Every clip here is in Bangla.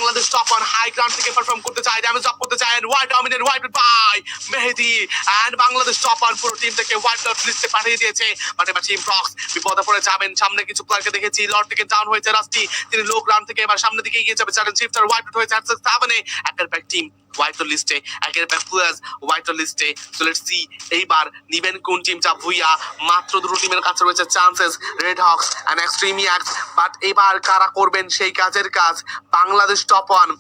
Bangladesh top on high ground থেকে পারফর্ম করতে চায়, ড্যামেজ আপ করতে চায়, white dominate white by Mehedi and Bangladesh top on পুরো টিম থেকে হোয়াইট ডট লিস্টে পাঠিয়ে দিয়েছে। বাট এবার টিম ফ্রক্স বিপদে পড়ে যাবেন। সামনে কিছু প্লেয়ারকে দেখেছি, লর্ড থেকে ডাউন হয়েছে রাস্টি, তিনি লো গ্রাউন্ড থেকে এবার সামনের দিকে এগিয়ে যাবে। চ্যালেঞ্জ শিফটার হোয়াইট ডট হয়েছে 7-এ একের ব্যাক টিম হোয়াইট লিস্টে, একের ব্যাক প্লেয়ার্স হোয়াইট লিস্টে। সো লেটস সি এইবার নিবেন কোন টিমটা। ভুইয়া মাত্র দুটো টিমের কাছে রয়েছে চান্সেস, রেড হক্স এন্ড এক্সট্রিমিয়াক্স। বাট এবার কারা করবেন সেই কাজের কাজ? বাংলাদেশ টপ ওয়ান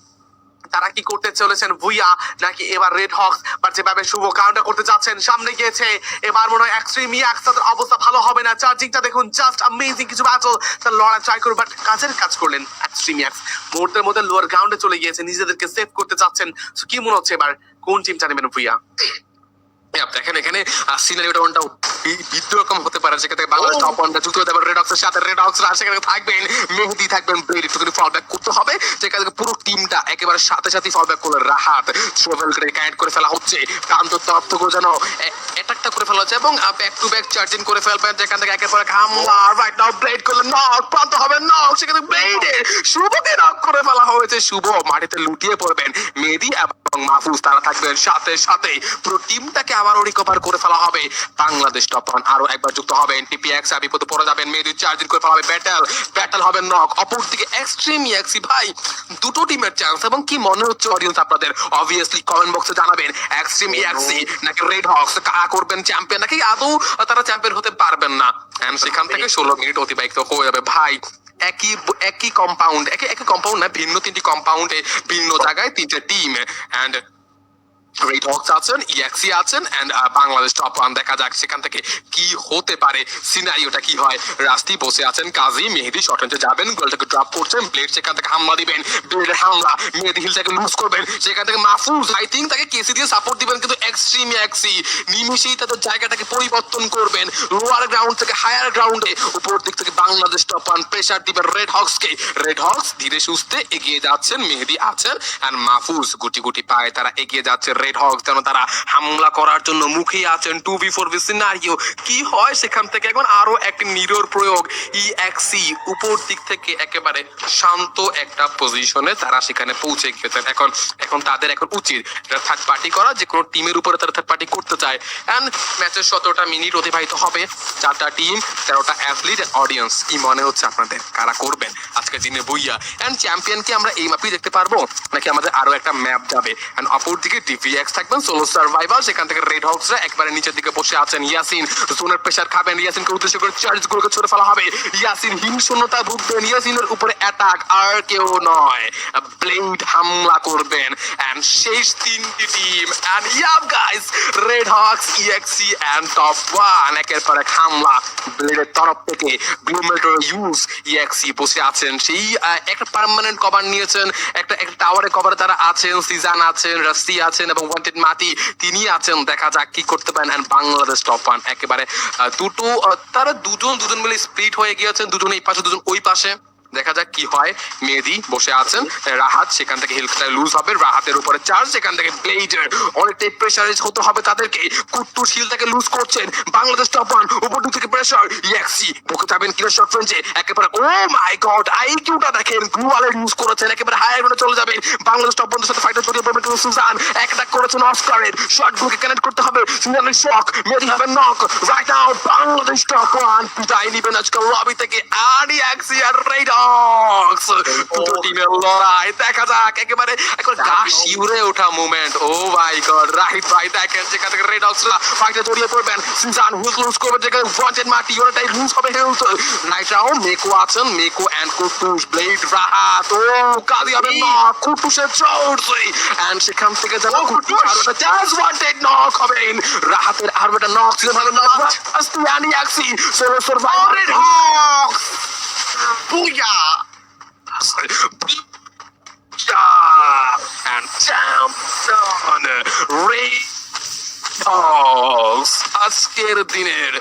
তারা কি করতে চলেছেন? ভুইয়া নাকি এবার রেড হক্স? বাট যেভাবে শুভ কাউন্টার করতে যাচ্ছেন, সামনে গিয়েছে এবার মনে হয় এক্সট্রিমিয়াক্স, তাদের অবস্থা ভালো হবে না। চার্জিংটা দেখুন, জাস্ট অ্যামেজিং কিছু ব্যাটল, তার লড়াই ট্রাই করবে বাট কাজের কাজ করলেন এক্সট্রিমিয়াক্স। মুহূর্তের মধ্যে লোয়ার গ্রাউন্ডে চলে গিয়েছে, নিজেদেরকে সেভ করতে চাচ্ছেন। সো কি মনে হচ্ছে এবার কোন টিমটা নেবেন ভুইয়া? দেখেন এখানে সিনারিওটা ওটা বিদ্রোহ রকম হতে পারে, সেখান থেকে বাংলাদেশ টপ ওয়ানটা যুক্ত হতে পারে রেড হক্সের সাথে। রেড হক্সরা সেখানে থাকবেন, মেহেদি থাকবেন, ব্লেড একটুখানি ফল ব্যাক করতে হবে, যেখান থেকে পুরো টিমটা একেবারে সাথে সাথে ফল ব্যাক করলে রাহাত ট্রেভেলকে কানেক্ট করে ফেলা হচ্ছে, প্রান্তর তরফ থেকেও যেন অ্যাটাকটা করে ফেলা হচ্ছে এবং ব্যাক টু ব্যাক চার্জিং করে ফেলবেন, যেখান থেকে একের পর এক হামলা। রাইট নাও ব্লেড করলে নক, প্রান্ত হবে নক, সেখানে ব্লেডে শুভকে নক করে ফেলা হয়েছে। শুভ মাটিতে লুটিয়ে পড়বেন, মেহেদি এবং মাহফুজ তারা থাকবেন সাথে সাথে। পুরো টিমটাকে আবারও রিকভার করে ফেলা হবে। বাংলাদেশ টপ ওয়ান আরো একবার যুক্ত হবেন, টিপিএক্স বিপদে পড়ে যাবেন, মেহেদি চার্জিং করে ফেলা হবে, ব্যাটল হবে নক। অপরদিকে এক্সট্রিমিয়াক্সি ভাই দুটো টিমের চান্স, এবং কি মনে হচ্ছে অডিয়েন্স আপনাদের? অবভিয়াসলি কমেন্ট বক্সে জানাবেন এক্সট্রিমিয়াক্সি নাকি রেড হক্স কারা করবেন চ্যাম্পিয়ন, নাকি আদৌ তারা চ্যাম্পিয়ন হতে পারবেন না। এন্ড সেখান থেকে 16 মিনিট অতিবাহিত হয়ে যাবে ভাই। একই কম্পাউন্ড, একই কম্পাউন্ড না, ভিন্ন তিনটি কম্পাউন্ডে ভিন্ন জায়গায় তিনটে টিম। এন্ড রেড হক্স আছেন, ইএক্সি আছেন এন্ড বাংলাদেশ টপ ওয়ান। দেখা যাক সেখান থেকে কি হতে পারে, সিনারিওটা কি হয়। রাস্তি বসে আছেন, কাজী মেহেদি শর্ট রেঞ্জে যাবেন, গোলটাকে ড্রপ করছেন, ব্লেড সেখান থেকে হামলা দিবেন, ব্লেডের হামলা, মেহেদি হিলটাকে লুজ করবেন, সেখান থেকে মাহফুজ আই থিঙ্ক তাকে কেসি দিয়ে সাপোর্ট দিবেন, কিন্তু এক্সট্রিমিয়াক্সি নিমিশেই তাদের জায়গাটাকে পরিবর্তন করবেন, লোয়ার গ্রাউন্ড থেকে হায়ার গ্রাউন্ডে। উপর দিক থেকে বাংলাদেশ টপ ওয়ান প্রেসার দিবেন রেড হক্সকে। রেড হক্স ধীরে সুস্থে এগিয়ে যাচ্ছেন, মেহেদি আছেন এন্ড মাহফুজ গুটি গুটি পায়ে তারা এগিয়ে যাচ্ছে। রেড হক্স যেন তারা হামলা করার জন্য মুখে আছেন। 2v4 সিনারিও কি হয় সেখান থেকে এখন আরো একটি নিরোর প্রয়োগ। ইএক্সি উপর দিক থেকে একেবারে শান্ত একটা পজিশনে তারা সেখানে পৌঁছে গিয়েছেন। এখন তাদের উচিত থার্ড পার্টি করা, যে কোনো টিমের উপরে তারা থার্ড পার্টি করতে চায়। এন্ড ম্যাচের 17টা মিনিট অতিবাহিত হবে, 4টা টিম 13টা অ্যাথলিট অডিয়েন্স। কি মনে হচ্ছে আপনাদের কারা করবেন আজকের দিনে ভুইয়া? এন্ড চ্যাম্পিয়ন কি আমরা এই ম্যাপেই দেখতে পারবো, নাকি আমাদের আরো একটা ম্যাপ যাবে? এন্ড অপর দিকে ডিভিএক্স থাকবেন সোলো সার্ভাইভাল, সেখান থেকে রেড হক্সরা একবারে নিচের দিকে বসে আছেন। ইয়াসিন জোনের প্রেসার খাবেন, ইয়াসিনকে উদ্দেশ্য করে চার্জ গুলোকে ছুড়ে ফেলা হবে, ইয়াসিন হিংস্রতা ভুগবেন, ইয়াসিনের উপরে অ্যাটাক, আর কেউ নয় ব্লেড হামলা করবেন। এন্ড শেষ তিনটি টিম এন্ড ইয়াপ গাইস, রেড হক্স, ইএক্সি এন্ড টপ ওয়ান একের পর এক হামলা ব্লেডের তরফ থেকে। গ্লুমেটর ইউজ, ইএক্সি বসে আছেন, সেই একটা পার্মানেন্ট কভার নিয়েছেন, একটা টাওয়ারে কভারে তারা আছেন, সিজান আছেন, রাস্তি আছেন এবং ওয়ান্টেড মাতি তিনি আছেন। দেখা যাক কি করতে পারেন। এন্ড বাংলাদেশ টপ ওয়ান একেবারে তারা দুজন মিলে স্প্লিট হয়ে গিয়েছেন, দুজন এই পাশে দুজন ওই পাশে। দেখা যাক কি হয়। মেহেদি বসে আছেন, রাহাত সেখান থেকে হিলটা লুজ হবে, রাহাতের উপরে চার্জ, সেখান থেকে ব্লেডের অনেকটাই প্রেসারাইজ হতে হবে তাদেরকে। কুট্টুস হিলটাকে লুজ করছেন বাংলাদেশ টপ ওয়ান, উপর দিক থেকে প্রেসার। ইএক্সি বকে যাবেন কিনা শর্ট রেঞ্জে একেবারে। ও মাই গড, আইকিউটা দেখেন, গ্লুয়ালের ইউজ করেছেন, একেবারে হায়ার গ্রাউন্ডে চলে যাবেন। বাংলাদেশ টপ ওয়ানের সাথে ফাইটার জড়িয়ে পড়বেন, কিন্তু সুজান অ্যাটাক করেছেন অস্কারের, শটগুলোকে কানেক্ট করতে হবে। সুজানের শক, মেহেদি হবে knock. Right now Bangladesh top one বিদায় নিবেন আজকে লবি থেকে। আর ইএক্সি আর রেড হক্স দুটো টিমের লড়াই দেখা যাক। একেবারে গা শিউরে ওঠা মুভমেন্ট। ও মাই গড, রাইট ভাই দেখেন যেখান থেকে রেড হক্সরা ফাইটে জড়িয়ে পড়বেন। সিজন হুজ লুজ করবে, যেখানে ওয়ান্টেড মাটি ওটাই লুজ হবে হেলথ। রাইট নাও মেকো আছেন, মেকো এন্ড কুটুস, ব্লেড রাহাত। ও কাদি হবে নক, কুটুসের চোট। এন্ড সেখান থেকে যেন কুটুস আর একটা চান্স ওয়ান্টেড নক হবেন। রাহাতের আর একটা নক ছিল, ভালো নক আস্তে আনি exe solo survivor red Hawks Booyah! And champion Ray Hawks আজকের দিনের